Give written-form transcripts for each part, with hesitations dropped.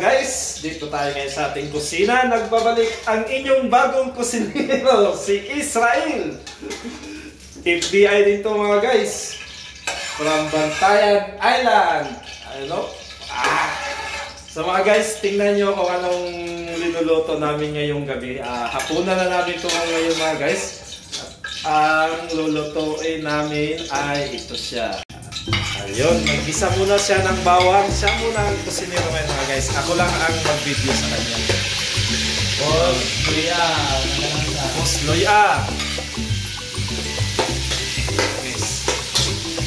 guys, dito tayo ngayon sa ating kusina. Nagbabalik ang inyong bagong kusinero, si Israel. FBI dito mga guys, from Bantayan Island. Ano? So mga guys, tingnan nyo kung anong linuluto namin ngayong gabi. Hapunan na namin ito ngayon mga guys. Ang lulutuin namin ay ito siya. Ayun, mag-isa muna siya ng bawang. Siya muna ang kusinero ngayon mga guys. Ako lang ang mag-video sa kanya. Boss Loya. Boss Loya. Yes.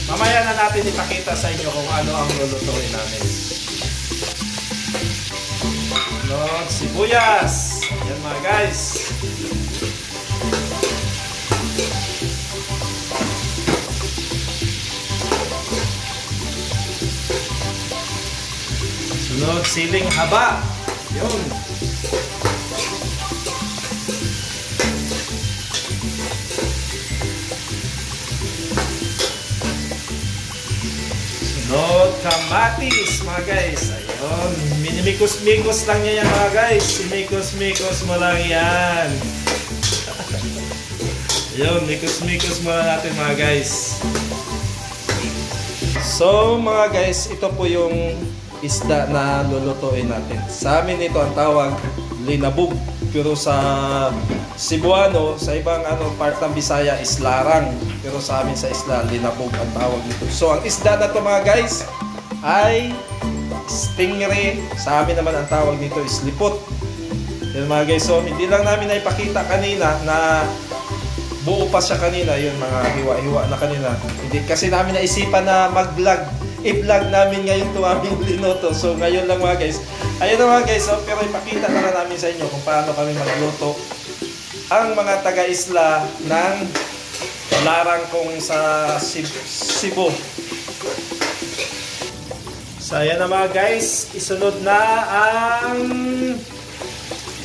Mamaya na natin ipakita sa inyo kung ano ang lulutuin namin. Sibuyas. Ayan mga guys. Sunod, siling haba. Yun. Sunod, kamatis mga guys. Ayun. Minimikos-mikos lang niya yan mga guys. Simikos-mikos mo lang yan. Ayun, mikos-mikos mo lang natin mga guys. So mga guys, ito po yung isda na lulutuin natin. Sa amin ito ang tawag linabog, pero sa Cebuano, sa ibang part ng Bisaya is larang, pero sa amin sa isla linabog ang tawag nito. So ang isda na to mga guys ay stingray. Sa amin naman ang tawag nito is lipot. Yan mga guys, so hindi lang namin na ipakita kanina na buo pa siya kanina, yun mga hiwa-hiwa na kanina. Hindi kasi namin naisipan na mag-vlog. I-vlog namin ngayon ito aming linuto. So ngayon lang mga guys. Ayun na mga guys. So, pero ipakita na namin sa inyo kung paano kami magluto ang mga taga-isla ng larang kong sa Cebu. So ayan na mga guys. Isunod na ang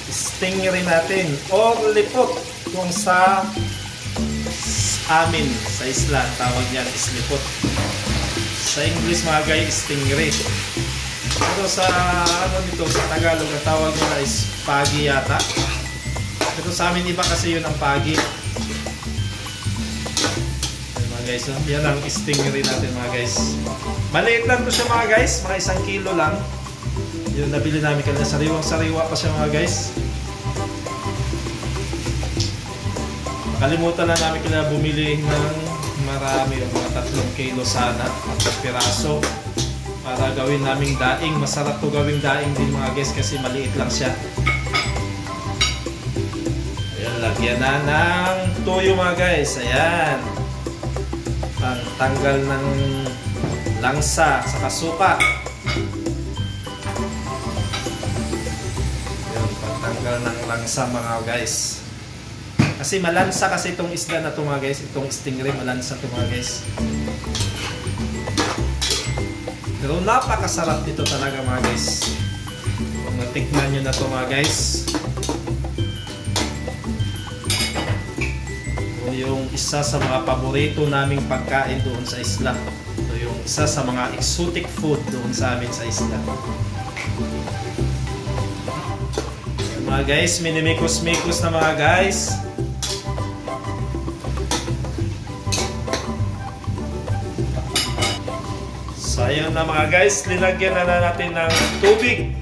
stingray natin o lipot kung sa amin sa isla. Tawag niyan is lipot. Sa English mga guys, stingray. Pero sa nito sa Tagalog ang tawag nila is pagi yata. Pero sa amin iba kasi yun ang pagi. Ayan, mga guys, yan ang stingray natin mga guys. Maliit lang to siya mga guys, mga 1 kilo lang. Yun nabili namin kanina, sariwang-sariwa pa siya mga guys. Kalimutan na namin kanina bumili ng marami, mga 3 kilo sana at piraso para gawin naming daing. Masarap to gawing daing din mga guys kasi maliit lang siya. Ayan, lagyan na ng tuyo mga guys. Ayan, tanggal ng langsa sa kasuka. Ayan, tanggal ng langsa mga guys. Kasi malansa kasi itong isda na ito mga guys. Itong stingray malansa ito mga guys. Pero napakasarap dito talaga mga guys. Kung natikman nyo na ito mga guys. Ito yung isa sa mga paborito naming pagkain doon sa isla. Ito yung isa sa mga exotic food doon sa amin sa isla. Mga guys, minimikos-mikos na mga guys. So ayun na mga guys, linagyan na natin ng tubig.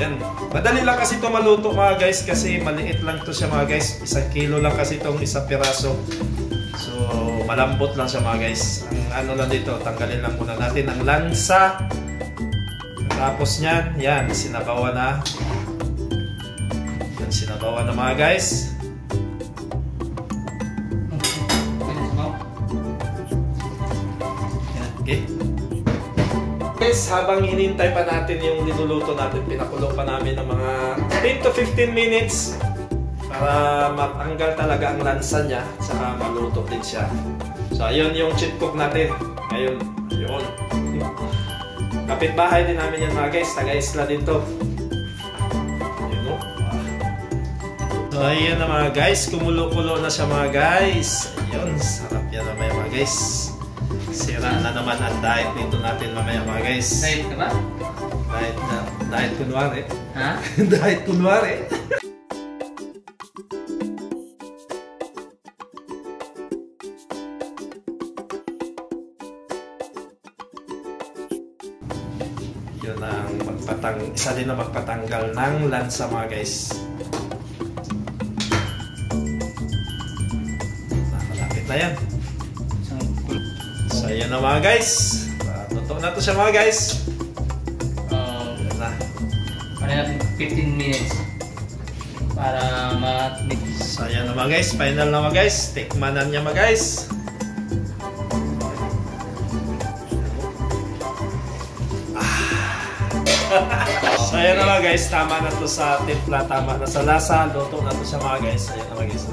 Yan. Madali lang kasi ito maluto mga guys kasi maliit lang ito siya mga guys. 1 kilo lang kasi itong isang piraso. So malambot lang siya mga guys. Ang lang dito, tanggalin lang muna natin ang lansa. Tapos niyan, yan, sinabawan na. Yan, sinabawan na mga guys. Okay. Guys, habang hinintay pa natin yung linuluto natin, pinakulo pa namin ng mga 10 to 15 minutes para matanggal talaga ang lansa niya saka maluto din siya. So ayun yung chip cook natin ngayon. Ayun. Kapitbahay din namin yan mga guys, taga-isla din to. Ayun, no? So ayun na mga guys, kumulo-kulo na siya mga guys. Ayun, sarap yan naman mga guys. Sira na naman ang diet nito natin mamaya mga guys. Diet ka ba? Dahil kunwari. Ha? Dahil kunwari. Yun ang isa din na magpatanggal ng lansa mga guys. Malapit na yan. So yun na mga guys. Luto na to siya mga guys. Yun na. Ano natin 15 minutes para ma-mix. So yan na mga guys. Final na mga guys. Tikman na niya mga guys. So ayan na mga guys, tama na to sa timpla, tama na sa lasa, luto na to siya mga guys. Ayan na mga guys.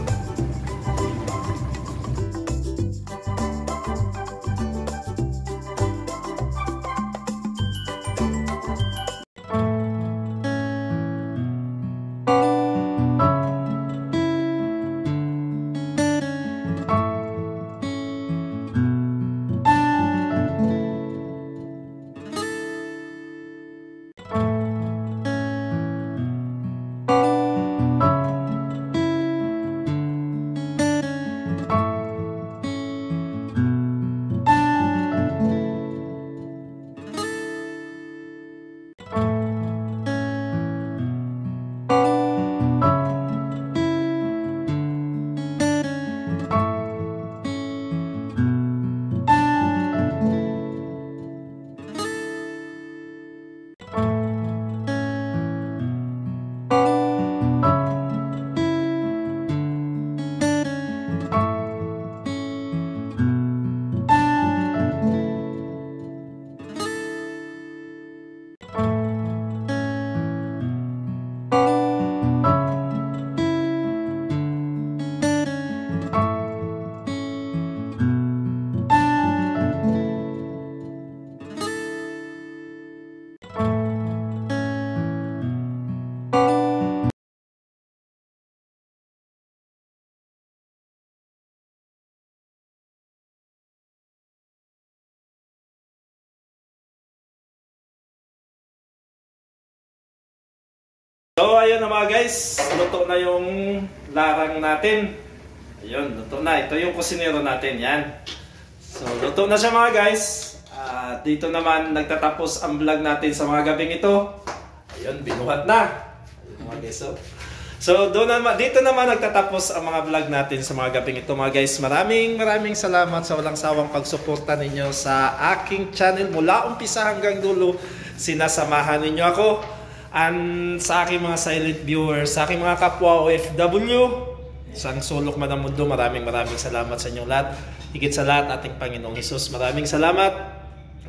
So ayun na mga guys, luto na yung larang natin. Ayun, luto na. Ito yung kusinero natin, yan. So luto na siya mga guys. Dito naman nagtatapos ang vlog natin sa mga gabing ito. Ayun, binuhat na. Ayun mga guys. So dito naman nagtatapos ang mga vlog natin sa mga gabing ito mga guys. Maraming salamat sa walang sawang pagsuporta ninyo sa aking channel. Mula umpisa hanggang dulo, sinasamahan ninyo ako. And sa aking mga silent viewers, sa aking mga kapwa OFW, sa sulok man ng mundo, maraming salamat sa inyong lahat. Higit sa lahat, ating Panginoong Hesus, maraming salamat.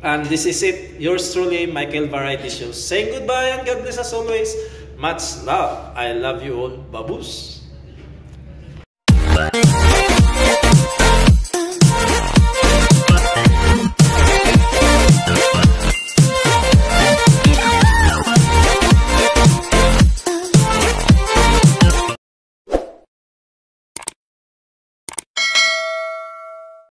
And this is it, yours truly, Michael Variety Show. Saying goodbye and God bless us always. Much love. I love you all. Babus.